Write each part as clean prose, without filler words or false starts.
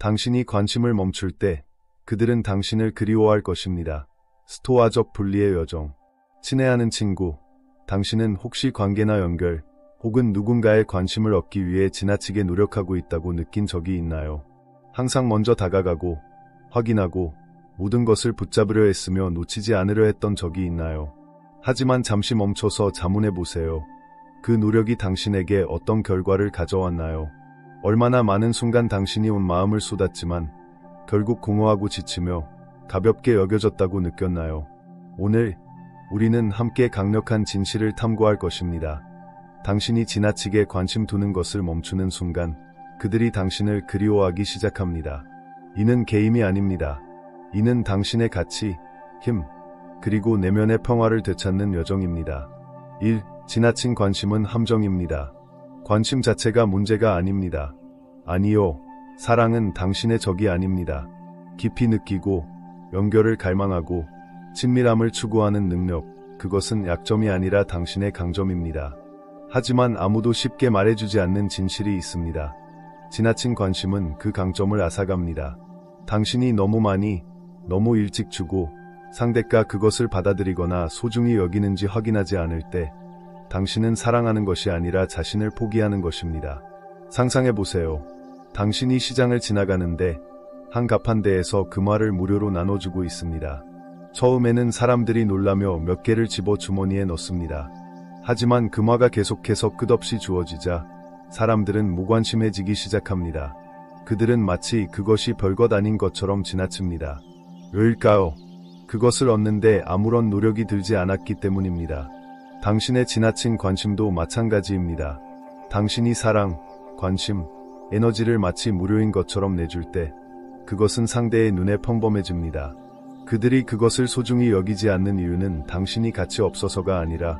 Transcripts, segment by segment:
당신이 관심을 멈출 때 그들은 당신을 그리워할 것입니다. 스토아적 분리의 여정. 친애하는 친구. 당신은 혹시 관계나 연결, 혹은 누군가의 관심을 얻기 위해 지나치게 노력하고 있다고 느낀 적이 있나요? 항상 먼저 다가가고, 확인하고, 모든 것을 붙잡으려 했으며 놓치지 않으려 했던 적이 있나요? 하지만 잠시 멈춰서 자문해 보세요. 그 노력이 당신에게 어떤 결과를 가져왔나요? 얼마나 많은 순간 당신이 온 마음을 쏟았지만 결국 공허하고 지치며 가볍게 여겨졌다고 느꼈나요? 오늘 우리는 함께 강력한 진실을 탐구할 것입니다. 당신이 지나치게 관심 두는 것을 멈추는 순간 그들이 당신을 그리워하기 시작합니다. 이는 게임이 아닙니다. 이는 당신의 가치, 힘, 그리고 내면의 평화를 되찾는 여정입니다. 1. 지나친 관심은 함정입니다. 관심 자체가 문제가 아닙니다. 아니요, 사랑은 당신의 적이 아닙니다. 깊이 느끼고, 연결을 갈망하고, 친밀함을 추구하는 능력, 그것은 약점이 아니라 당신의 강점입니다. 하지만 아무도 쉽게 말해주지 않는 진실이 있습니다. 지나친 관심은 그 강점을 앗아갑니다. 당신이 너무 많이, 너무 일찍 주고, 상대가 그것을 받아들이거나 소중히 여기는지 확인하지 않을 때, 당신은 사랑하는 것이 아니라 자신을 포기하는 것입니다. 상상해보세요. 당신이 시장을 지나가는데 한 가판대에서 금화를 무료로 나눠주고 있습니다. 처음에는 사람들이 놀라며 몇 개를 집어 주머니에 넣습니다. 하지만 금화가 계속해서 끝없이 주어지자 사람들은 무관심해지기 시작합니다. 그들은 마치 그것이 별것 아닌 것처럼 지나칩니다. 왜일까요? 그것을 얻는데 아무런 노력이 들지 않았기 때문입니다. 당신의 지나친 관심도 마찬가지입니다. 당신이 사랑, 관심, 에너지를 마치 무료인 것처럼 내줄 때 그것은 상대의 눈에 평범해집니다. 그들이 그것을 소중히 여기지 않는 이유는 당신이 가치 없어서가 아니라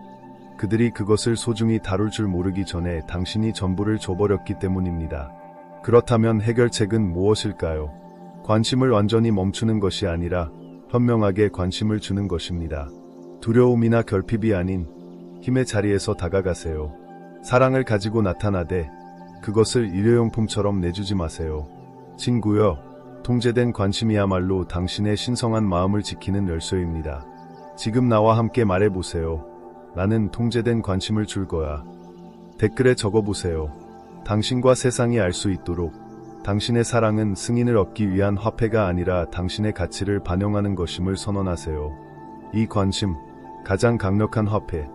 그들이 그것을 소중히 다룰 줄 모르기 전에 당신이 전부를 줘버렸기 때문입니다. 그렇다면 해결책은 무엇일까요? 관심을 완전히 멈추는 것이 아니라 현명하게 관심을 주는 것입니다. 두려움이나 결핍이 아닌 힘의 자리에서 다가가세요. 사랑을 가지고 나타나되 그것을 일회용품처럼 내주지 마세요. 친구여, 통제된 관심이야말로 당신의 신성한 마음을 지키는 열쇠입니다. 지금 나와 함께 말해보세요. 나는 통제된 관심을 줄 거야. 댓글에 적어보세요. 당신과 세상이 알 수 있도록 당신의 사랑은 승인을 얻기 위한 화폐가 아니라 당신의 가치를 반영하는 것임을 선언하세요. 이 관심, 가장 강력한 화폐,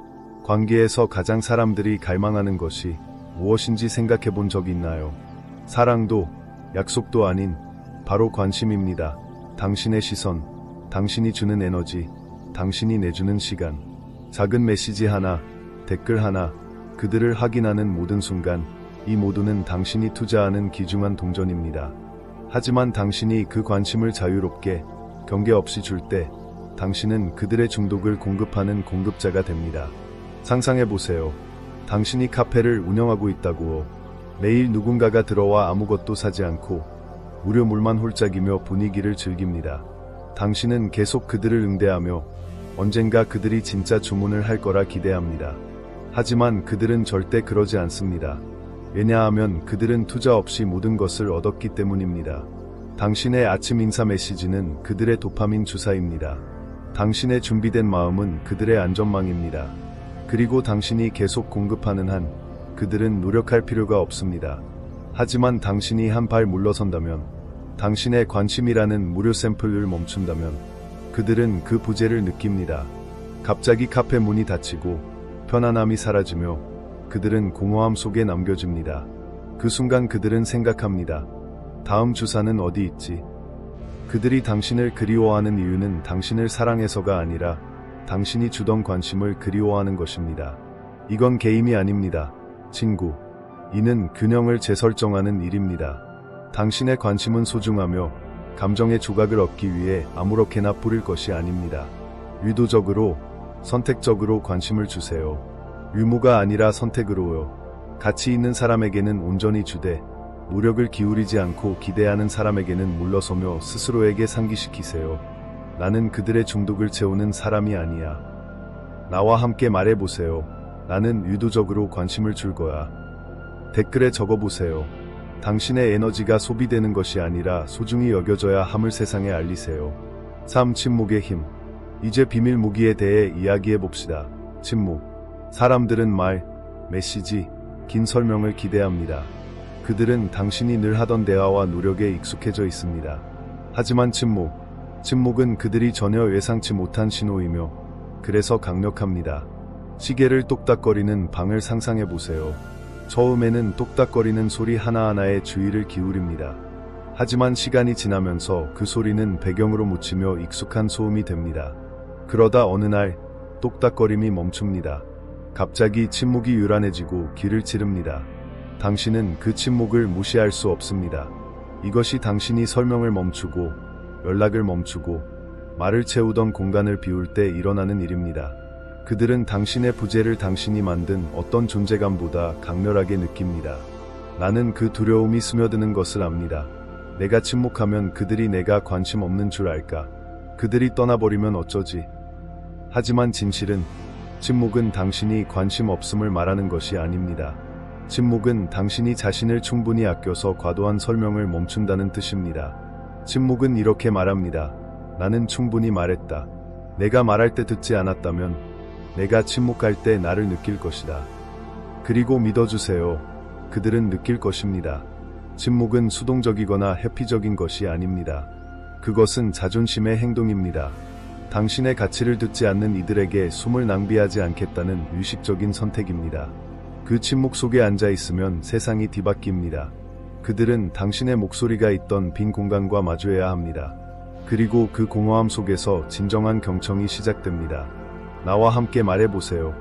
관계에서 가장 사람들이 갈망하는 것이 무엇인지 생각해 본 적 있나요? 사랑도, 약속도 아닌 바로 관심입니다. 당신의 시선, 당신이 주는 에너지, 당신이 내주는 시간, 작은 메시지 하나, 댓글 하나, 그들을 확인하는 모든 순간, 이 모두는 당신이 투자하는 귀중한 동전입니다. 하지만 당신이 그 관심을 자유롭게, 경계 없이 줄 때, 당신은 그들의 중독을 공급하는 공급자가 됩니다. 상상해보세요. 당신이 카페를 운영하고 있다고요. 매일 누군가가 들어와 아무것도 사지 않고 무료 물만 홀짝이며 분위기를 즐깁니다. 당신은 계속 그들을 응대하며 언젠가 그들이 진짜 주문을 할 거라 기대합니다. 하지만 그들은 절대 그러지 않습니다. 왜냐하면 그들은 투자 없이 모든 것을 얻었기 때문입니다. 당신의 아침 인사 메시지는 그들의 도파민 주사입니다. 당신의 준비된 마음은 그들의 안전망입니다. 그리고 당신이 계속 공급하는 한 그들은 노력할 필요가 없습니다. 하지만 당신이 한 발 물러선다면, 당신의 관심이라는 무료 샘플을 멈춘다면 그들은 그 부재를 느낍니다. 갑자기 카페 문이 닫히고 편안함이 사라지며 그들은 공허함 속에 남겨집니다. 그 순간 그들은 생각합니다. 다음 주사는 어디 있지? 그들이 당신을 그리워하는 이유는 당신을 사랑해서가 아니라 당신이 주던 관심을 그리워하는 것입니다. 이건 게임이 아닙니다. 친구. 이는 균형을 재설정하는 일입니다. 당신의 관심은 소중하며 감정의 조각을 얻기 위해 아무렇게나 뿌릴 것이 아닙니다. 의도적으로, 선택적으로 관심을 주세요. 의무가 아니라 선택으로요. 가치 있는 사람에게는 온전히 주되 노력을 기울이지 않고 기대하는 사람에게는 물러서며 스스로에게 상기시키세요. 나는 그들의 중독을 채우는 사람이 아니야. 나와 함께 말해보세요. 나는 의도적으로 관심을 줄 거야. 댓글에 적어보세요. 당신의 에너지가 소비되는 것이 아니라 소중히 여겨져야 함을 세상에 알리세요. 3. 침묵의 힘. 이제 비밀 무기에 대해 이야기해 봅시다. 침묵. 사람들은 말, 메시지, 긴 설명을 기대합니다. 그들은 당신이 늘 하던 대화와 노력에 익숙해져 있습니다. 하지만 침묵은 그들이 전혀 예상치 못한 신호이며 그래서 강력합니다. 시계를 똑딱거리는 방을 상상해 보세요. 처음에는 똑딱거리는 소리 하나하나에 주의를 기울입니다. 하지만 시간이 지나면서 그 소리는 배경으로 묻히며 익숙한 소음이 됩니다. 그러다 어느 날 똑딱거림이 멈춥니다. 갑자기 침묵이 요란해지고 귀를 찌릅니다. 당신은 그 침묵을 무시할 수 없습니다. 이것이 당신이 설명을 멈추고 연락을 멈추고 말을 채우던 공간을 비울 때 일어나는 일입니다. 그들은 당신의 부재를 당신이 만든 어떤 존재감보다 강렬하게 느낍니다. 나는 그 두려움이 스며드는 것을 압니다. 내가 침묵하면 그들이 내가 관심 없는 줄 알까? 그들이 떠나버리면 어쩌지? 하지만 진실은 침묵은 당신이 관심 없음을 말하는 것이 아닙니다. 침묵은 당신이 자신을 충분히 아껴서 과도한 설명을 멈춘다는 뜻입니다. 침묵은 이렇게 말합니다. 나는 충분히 말했다. 내가 말할 때 듣지 않았다면 내가 침묵할 때 나를 느낄 것이다. 그리고 믿어주세요. 그들은 느낄 것입니다. 침묵은 수동적이거나 회피적인 것이 아닙니다. 그것은 자존심의 행동입니다. 당신의 가치를 듣지 않는 이들에게 숨을 낭비하지 않겠다는 의식적인 선택입니다. 그 침묵 속에 앉아 있으면 세상이 뒤바뀝니다. 그들은 당신의 목소리가 있던 빈 공간과 마주해야 합니다. 그리고 그 공허함 속에서 진정한 경청이 시작됩니다. 나와 함께 말해보세요.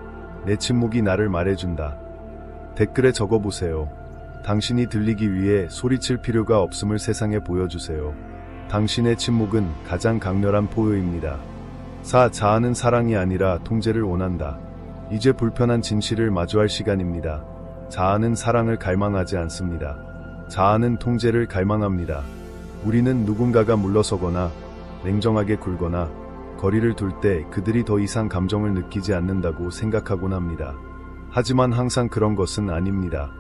내 침묵이 나를 말해준다. 댓글에 적어보세요. 당신이 들리기 위해 소리칠 필요가 없음을 세상에 보여주세요. 당신의 침묵은 가장 강렬한 포효입니다. 4. 자아는 사랑이 아니라 통제를 원한다. 이제 불편한 진실을 마주할 시간입니다. 자아는 사랑을 갈망하지 않습니다. 자아는 통제를 갈망합니다. 우리는 누군가가 물러서거나 냉정하게 굴거나 거리를 둘 때 그들이 더 이상 감정을 느끼지 않는다고 생각하곤 합니다. 하지만 항상 그런 것은 아닙니다.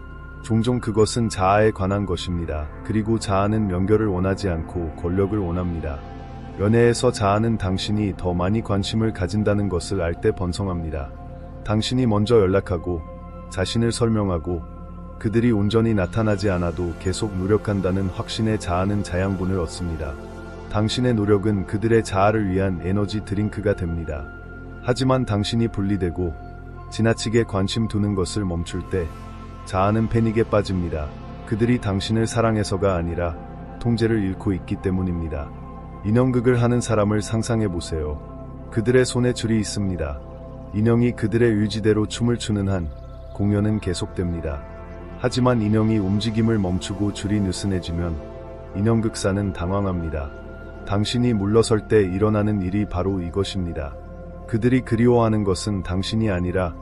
종종 그것은 자아에 관한 것입니다. 그리고 자아는 연결을 원하지 않고 권력을 원합니다. 연애에서 자아는 당신이 더 많이 관심을 가진다는 것을 알 때 번성합니다. 당신이 먼저 연락하고 자신을 설명하고 그들이 온전히 나타나지 않아도 계속 노력한다는 확신의 자아는 자양분을 얻습니다. 당신의 노력은 그들의 자아를 위한 에너지 드링크가 됩니다. 하지만 당신이 분리되고 지나치게 관심 두는 것을 멈출 때 자아는 패닉에 빠집니다. 그들이 당신을 사랑해서가 아니라 통제를 잃고 있기 때문입니다. 인형극을 하는 사람을 상상해 보세요. 그들의 손에 줄이 있습니다. 인형이 그들의 의지대로 춤을 추는 한 공연은 계속됩니다. 하지만 인형이 움직임을 멈추고 줄이 느슨해지면 인형극사는 당황합니다. 당신이 물러설 때 일어나는 일이 바로 이것입니다. 그들이 그리워하는 것은 당신이 아니라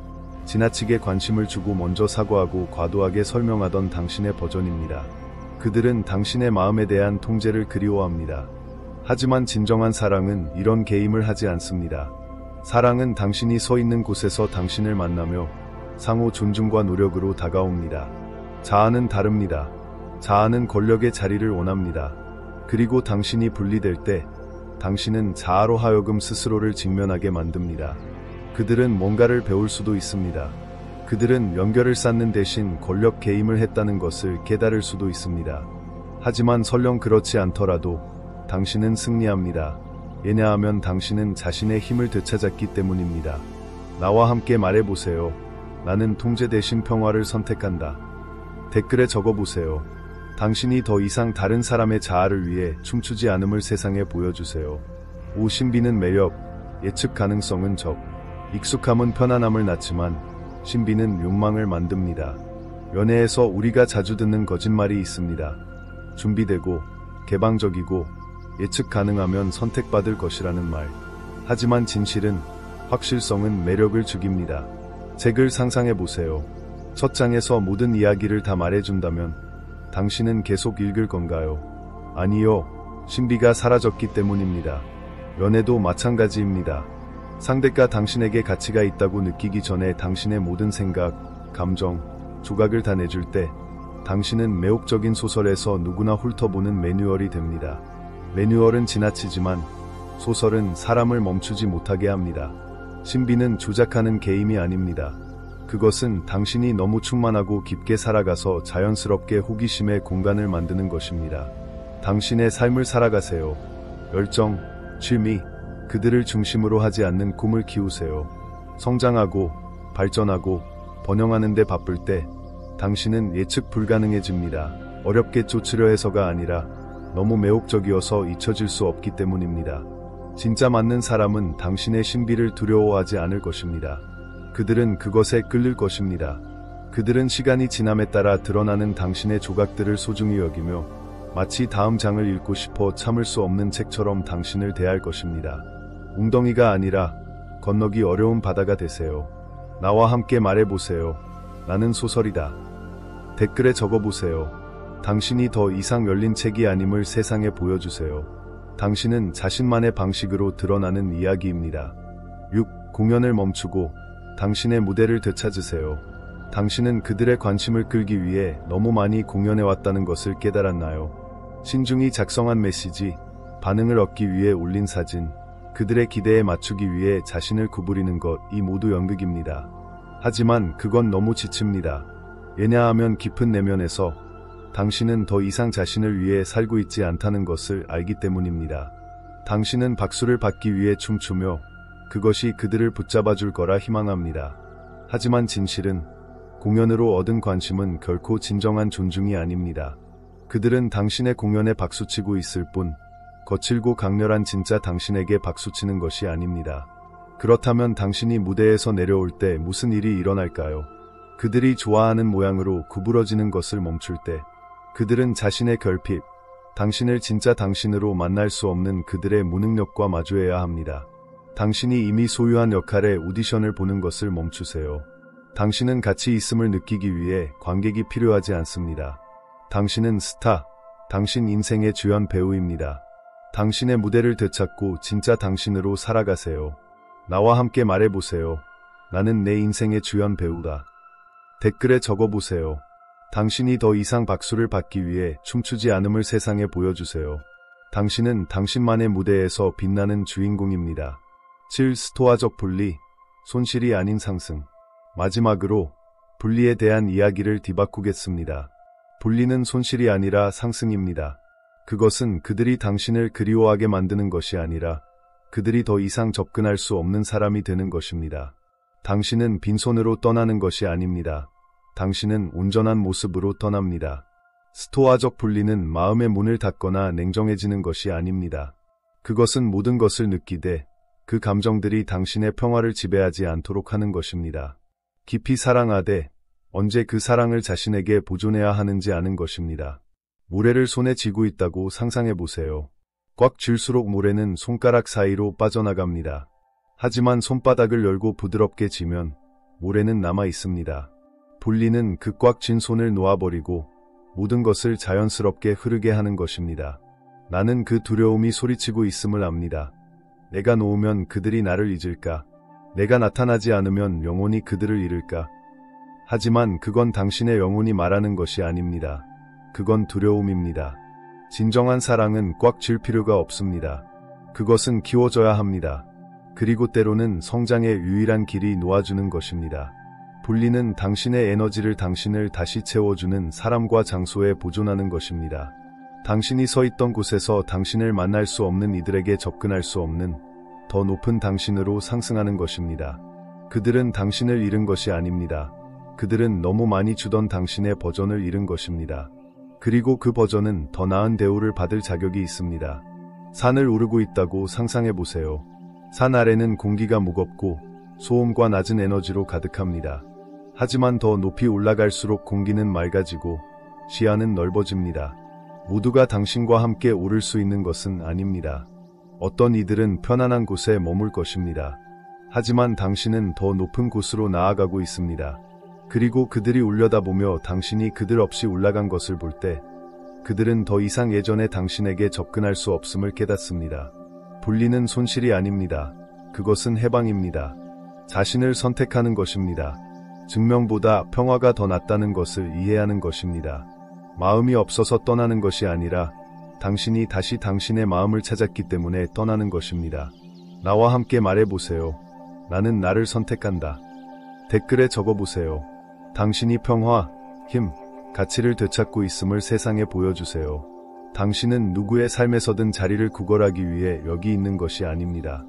지나치게 관심을 주고 먼저 사과하고 과도하게 설명하던 당신의 버전입니다. 그들은 당신의 마음에 대한 통제를 그리워합니다. 하지만 진정한 사랑은 이런 게임을 하지 않습니다. 사랑은 당신이 서 있는 곳에서 당신을 만나며 상호 존중과 노력으로 다가옵니다. 자아는 다릅니다. 자아는 권력의 자리를 원합니다. 그리고 당신이 분리될 때 당신은 자아로 하여금 스스로를 직면하게 만듭니다. 그들은 뭔가를 배울 수도 있습니다. 그들은 연결을 쌓는 대신 권력 게임을 했다는 것을 깨달을 수도 있습니다. 하지만 설령 그렇지 않더라도 당신은 승리합니다. 왜냐하면 당신은 자신의 힘을 되찾았기 때문입니다. 나와 함께 말해보세요. 나는 통제 대신 평화를 선택한다. 댓글에 적어보세요. 당신이 더 이상 다른 사람의 자아를 위해 춤추지 않음을 세상에 보여주세요. 5. 신비는 매력, 예측 가능성은 적. 익숙함은 편안함을 낳지만 신비는 욕망을 만듭니다. 연애에서 우리가 자주 듣는 거짓말이 있습니다. 준비되고 개방적이고 예측 가능하면 선택받을 것이라는 말. 하지만 진실은 확실성은 매력을 죽입니다. 책을 상상해보세요. 첫 장에서 모든 이야기를 다 말해준다면 당신은 계속 읽을 건가요? 아니요. 신비가 사라졌기 때문입니다. 연애도 마찬가지입니다. 상대가 당신에게 가치가 있다고 느끼기 전에 당신의 모든 생각, 감정, 조각을 다 내줄 때 당신은 매혹적인 소설에서 누구나 훑어보는 매뉴얼이 됩니다. 매뉴얼은 지나치지만 소설은 사람을 멈추지 못하게 합니다. 신비는 조작하는 게임이 아닙니다. 그것은 당신이 너무 충만하고 깊게 살아가서 자연스럽게 호기심의 공간을 만드는 것입니다. 당신의 삶을 살아가세요. 열정, 취미, 그들을 중심으로 하지 않는 꿈을 키우세요. 성장하고 발전하고 번영하는 데 바쁠 때 당신은 예측 불가능해집니다. 어렵게 쫓으려 해서가 아니라 너무 매혹적이어서 잊혀질 수 없기 때문입니다. 진짜 맞는 사람은 당신의 신비를 두려워하지 않을 것입니다. 그들은 그것에 끌릴 것입니다. 그들은 시간이 지남에 따라 드러나는 당신의 조각들을 소중히 여기며 마치 다음 장을 읽고 싶어 참을 수 없는 책처럼 당신을 대할 것입니다. 웅덩이가 아니라 건너기 어려운 바다가 되세요. 나와 함께 말해보세요. 나는 소설이다. 댓글에 적어보세요. 당신이 더 이상 열린 책이 아님을 세상에 보여주세요. 당신은 자신만의 방식으로 드러나는 이야기입니다. 6. 공연을 멈추고 당신의 무대를 되찾으세요. 당신은 그들의 관심을 끌기 위해 너무 많이 공연해왔다는 것을 깨달았나요? 신중히 작성한 메시지, 반응을 얻기 위해 올린 사진, 그들의 기대에 맞추기 위해 자신을 구부리는 것, 이 모두 연극입니다. 하지만 그건 너무 지칩니다. 왜냐하면 깊은 내면에서 당신은 더 이상 자신을 위해 살고 있지 않다는 것을 알기 때문입니다. 당신은 박수를 받기 위해 춤추며 그것이 그들을 붙잡아줄 거라 희망합니다. 하지만 진실은 공연으로 얻은 관심은 결코 진정한 존중이 아닙니다. 그들은 당신의 공연에 박수치고 있을 뿐 거칠고 강렬한 진짜 당신에게 박수치는 것이 아닙니다. 그렇다면 당신이 무대에서 내려올 때 무슨 일이 일어날까요? 그들이 좋아하는 모양으로 구부러지는 것을 멈출 때 그들은 자신의 결핍, 당신을 진짜 당신으로 만날 수 없는 그들의 무능력과 마주해야 합니다. 당신이 이미 소유한 역할의 오디션을 보는 것을 멈추세요. 당신은 가치 있음을 느끼기 위해 관객이 필요하지 않습니다. 당신은 스타, 당신 인생의 주연 배우입니다. 당신의 무대를 되찾고 진짜 당신으로 살아가세요. 나와 함께 말해보세요. 나는 내 인생의 주연 배우다. 댓글에 적어보세요. 당신이 더 이상 박수를 받기 위해 춤추지 않음을 세상에 보여주세요. 당신은 당신만의 무대에서 빛나는 주인공입니다. 7. 스토아적 분리, 손실이 아닌 상승. 마지막으로 분리에 대한 이야기를 뒤바꾸겠습니다. 분리는 손실이 아니라 상승입니다. 그것은 그들이 당신을 그리워하게 만드는 것이 아니라 그들이 더 이상 접근할 수 없는 사람이 되는 것입니다. 당신은 빈손으로 떠나는 것이 아닙니다. 당신은 온전한 모습으로 떠납니다. 스토아적 분리는 마음의 문을 닫거나 냉정해지는 것이 아닙니다. 그것은 모든 것을 느끼되 그 감정들이 당신의 평화를 지배하지 않도록 하는 것입니다. 깊이 사랑하되 언제 그 사랑을 자신에게 보존해야 하는지 아는 것입니다. 모래를 손에 쥐고 있다고 상상해보세요. 꽉 쥘수록 모래는 손가락 사이로 빠져나갑니다. 하지만 손바닥을 열고 부드럽게 쥐면 모래는 남아 있습니다. 분리는 그 꽉 쥔 손을 놓아버리고 모든 것을 자연스럽게 흐르게 하는 것입니다. 나는 그 두려움이 소리치고 있음을 압니다. 내가 놓으면 그들이 나를 잊을까? 내가 나타나지 않으면 영원히 그들을 잃을까? 하지만 그건 당신의 영혼이 말하는 것이 아닙니다. 그건 두려움입니다. 진정한 사랑은 꽉 쥘 필요가 없습니다. 그것은 키워져야 합니다. 그리고 때로는 성장의 유일한 길이 놓아주는 것입니다. 분리는 당신의 에너지를 당신을 다시 채워주는 사람과 장소에 보존하는 것입니다. 당신이 서 있던 곳에서 당신을 만날 수 없는 이들에게 접근할 수 없는 더 높은 당신으로 상승하는 것입니다. 그들은 당신을 잃은 것이 아닙니다. 그들은 너무 많이 주던 당신의 버전을 잃은 것입니다. 그리고 그 버전은 더 나은 대우를 받을 자격이 있습니다. 산을 오르고 있다고 상상해보세요. 산 아래는 공기가 무겁고 소음과 낮은 에너지로 가득합니다. 하지만 더 높이 올라갈수록 공기는 맑아지고 시야는 넓어집니다. 모두가 당신과 함께 오를 수 있는 것은 아닙니다. 어떤 이들은 편안한 곳에 머물 것입니다. 하지만 당신은 더 높은 곳으로 나아가고 있습니다. 그리고 그들이 올려다보며 당신이 그들 없이 올라간 것을 볼 때 그들은 더 이상 예전의 당신에게 접근할 수 없음을 깨닫습니다. 분리는 손실이 아닙니다. 그것은 해방입니다. 자신을 선택하는 것입니다. 증명보다 평화가 더 낫다는 것을 이해하는 것입니다. 마음이 없어서 떠나는 것이 아니라 당신이 다시 당신의 마음을 찾았기 때문에 떠나는 것입니다. 나와 함께 말해보세요. 나는 나를 선택한다. 댓글에 적어보세요. 당신이 평화, 힘, 가치를 되찾고 있음을 세상에 보여주세요. 당신은 누구의 삶에서든 자리를 구걸하기 위해 여기 있는 것이 아닙니다.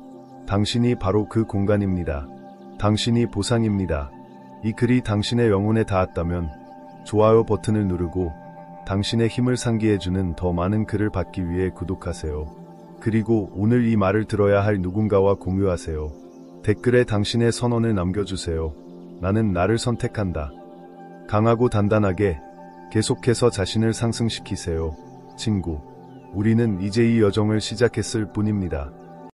당신이 바로 그 공간입니다. 당신이 보상입니다. 이 글이 당신의 영혼에 닿았다면 좋아요 버튼을 누르고 당신의 힘을 상기해주는 더 많은 글을 받기 위해 구독하세요. 그리고 오늘 이 말을 들어야 할 누군가와 공유하세요. 댓글에 당신의 선언을 남겨주세요. 나는 나를 선택한다. 강하고 단단하게 계속해서 자신을 상승시키세요. 친구, 우리는 이제 이 여정을 시작했을 뿐입니다.